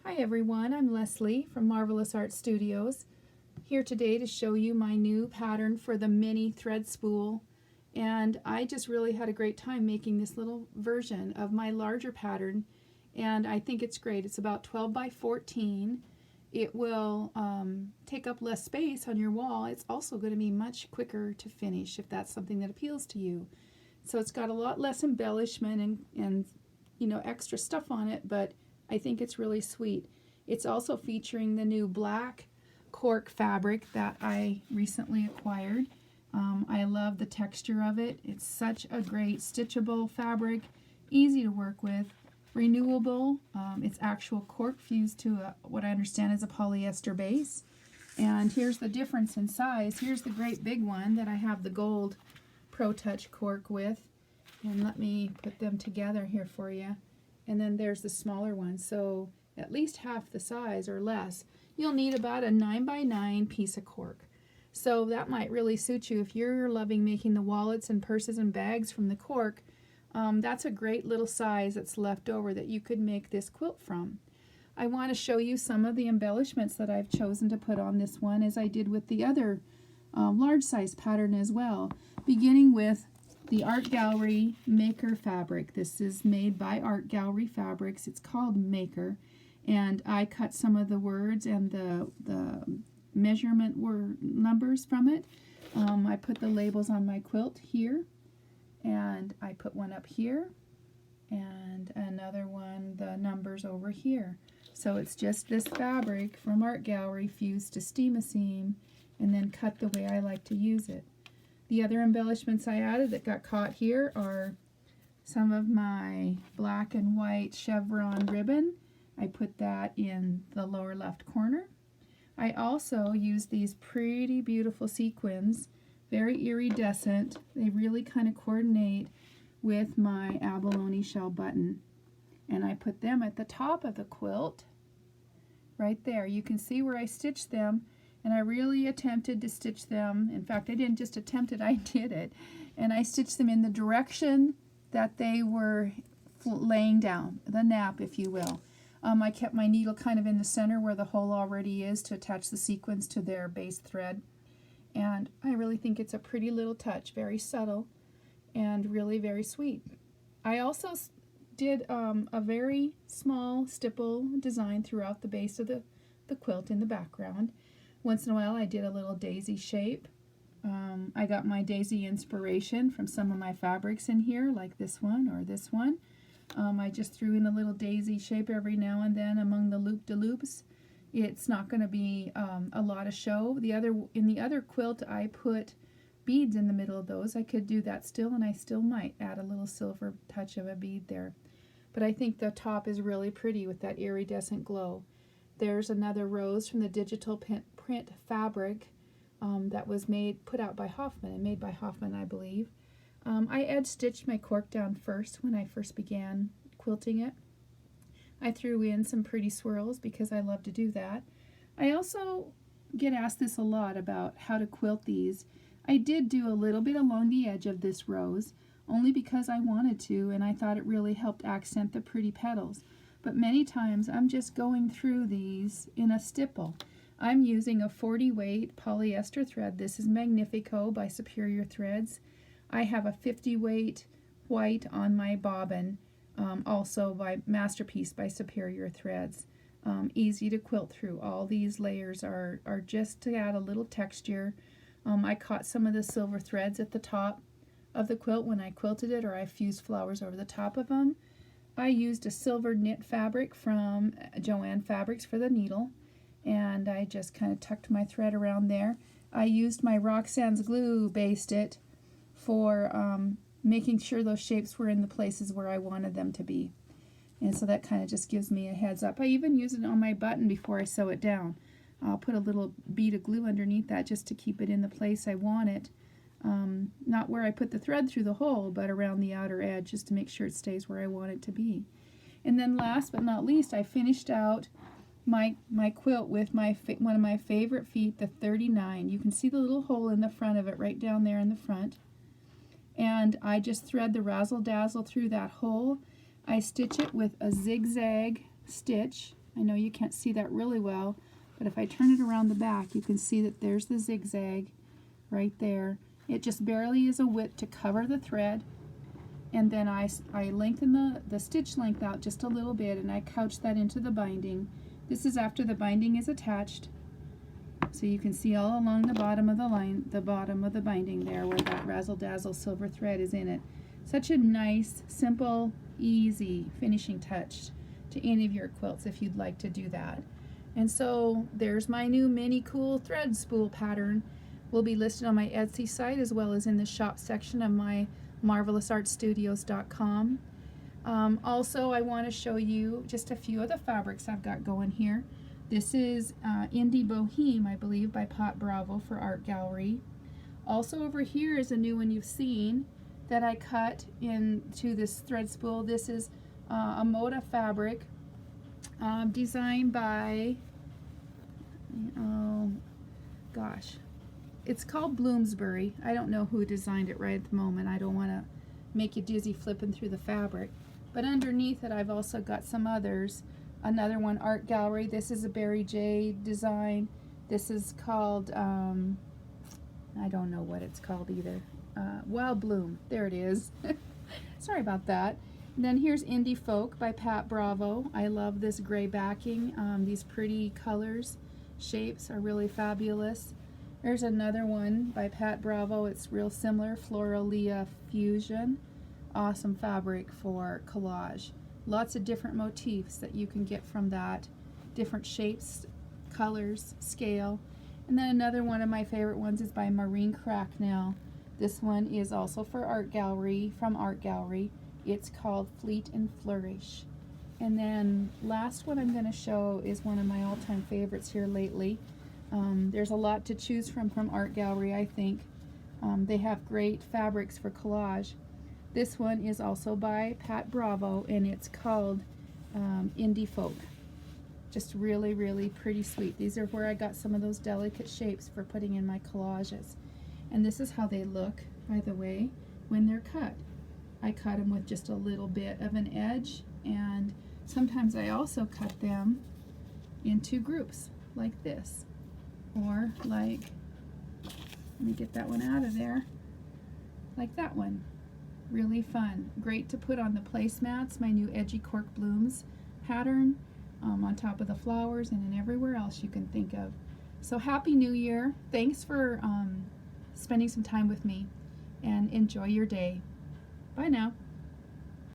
Hi everyone, I'm Leslie from Marvelous Art Studios, here today to show you my new pattern for the mini thread spool. And I just really had a great time making this little version of my larger pattern, and I think it's great. It's about 12 by 14. It will take up less space on your wall. It's also going to be much quicker to finish if that's something that appeals to you. So it's got a lot less embellishment and extra stuff on it, but I think it's really sweet. It's also featuring the new black cork fabric that I recently acquired. I love the texture of it. It's such a great stitchable fabric, easy to work with, renewable. It's actual cork fused to what I understand is a polyester base. And here's the difference in size. Here's the great big one that I have the gold Pro Touch cork with. And let me put them together here for you. And then there's the smaller one, so at least half the size or less. You'll need about a 9 by 9 piece of cork. So that might really suit you if you're loving making the wallets and purses and bags from the cork. That's a great little size that's left over that you could make this quilt from. I want to show you some of the embellishments that I've chosen to put on this one, as I did with the other large size pattern as well, beginning with the Art Gallery Maker fabric. This is made by Art Gallery Fabrics. It's called Maker, and I cut some of the words and the measurement numbers from it. I put the labels on my quilt here, and I put one up here, and another one, the numbers over here. So it's just this fabric from Art Gallery fused to Steam-A-Seam and then cut the way I like to use it. The other embellishments I added that got caught here are some of my black and white chevron ribbon. I put that in the lower left corner. I also used these pretty beautiful sequins, very iridescent. They really kind of coordinate with my abalone shell button. And I put them at the top of the quilt, right there. You can see where I stitched them. And I really attempted to stitch them. In fact, I didn't just attempt it, I did it. And I stitched them in the direction that they were laying down, the nap, if you will. I kept my needle kind of in the center where the hole already is to attach the sequins to their base thread. And I really think it's a pretty little touch, very subtle and really very sweet. I also did a very small stipple design throughout the base of the quilt in the background. Once in a while I did a little daisy shape. I got my daisy inspiration from some of my fabrics in here, like this one or this one. I just threw in a little daisy shape every now and then among the loop-de-loops. It's not going to be a lot of show. In the other quilt I put beads in the middle of those. I could do that still, and I still might add a little silver touch of a bead there. But I think the top is really pretty with that iridescent glow. There's another rose from the digital print fabric that was put out by Hoffman and made by Hoffman, I believe. I edge stitched my cork down first when I first began quilting it. I threw in some pretty swirls because I love to do that. I also get asked this a lot about how to quilt these. I did do a little bit along the edge of this rose, only because I wanted to, and I thought it really helped accent the pretty petals. But many times I'm just going through these in a stipple. I'm using a 40 weight polyester thread. This is Magnifico by Superior Threads. I have a 50 weight white on my bobbin, also by Masterpiece by Superior Threads. Easy to quilt through. All these layers are just to add a little texture. I caught some of the silver threads at the top of the quilt when I quilted it, or I fused flowers over the top of them. I used a silver knit fabric from Joann Fabrics for the needle, and I just kind of tucked my thread around there. I used my Roxanne's glue, based it for making sure those shapes were in the places where I wanted them to be. And so that kind of just gives me a heads up. I even use it on my button before I sew it down. I'll put a little bead of glue underneath that just to keep it in the place I want it. Not where I put the thread through the hole, but around the outer edge, just to make sure it stays where I want it to be. And then last but not least, I finished out my quilt with one of my favorite feet, the 39. You can see the little hole in the front of it right down there in the front. And I just thread the razzle dazzle through that hole. I stitch it with a zigzag stitch I know you can't see that really well, but if I turn it around the back, you can see that there's the zigzag right there. It just barely is a width to cover the thread, and then I lengthen the stitch length out just a little bit, and I couch that into the binding. This is after the binding is attached, so you can see all along the bottom of the line, the bottom of the binding there, where that razzle dazzle silver thread is in it. Such a nice, simple, easy finishing touch to any of your quilts if you'd like to do that. And so there's my new mini cool thread spool pattern. Will be listed on my Etsy site as well as in the shop section of my marvelousartstudios.com. Also, I want to show you just a few of the fabrics I've got going here. This is Indie Boheme, I believe, by Pat Bravo for Art Gallery. Also over here is a new one you've seen that I cut into this thread spool. This is a Moda fabric designed by, oh gosh, it's called Bloomsbury. I don't know who designed it right at the moment. I don't want to make you dizzy flipping through the fabric. But underneath it I've also got some others. Another one, Art Gallery. This is a Barry J design. This is called, I don't know what it's called either. Wild Bloom. There it is. Sorry about that. And then here's Indie Folk by Pat Bravo. I love this gray backing. These pretty colors, shapes are really fabulous. There's another one by Pat Bravo. It's real similar, Floralia Fusion. Awesome fabric for collage. Lots of different motifs that you can get from that. Different shapes, colors, scale. And then another one of my favorite ones is by Maureen Cracknell. This one is also for Art Gallery, from Art Gallery. It's called Fleet and Flourish. And then last one I'm going to show is one of my all-time favorites here lately. There's a lot to choose from Art Gallery, I think. They have great fabrics for collage. This one is also by Pat Bravo, and it's called Indie Folk. Just really, really pretty sweet. These are where I got some of those delicate shapes for putting in my collages. And this is how they look, by the way, when they're cut. I cut them with just a little bit of an edge, and sometimes I also cut them into groups like this. Or like, let me get that one out of there, like that one. Really fun. Great to put on the placemats, my new Edgy Cork Blooms pattern, on top of the flowers and in everywhere else you can think of. So Happy New Year. Thanks for spending some time with me, and enjoy your day. Bye now.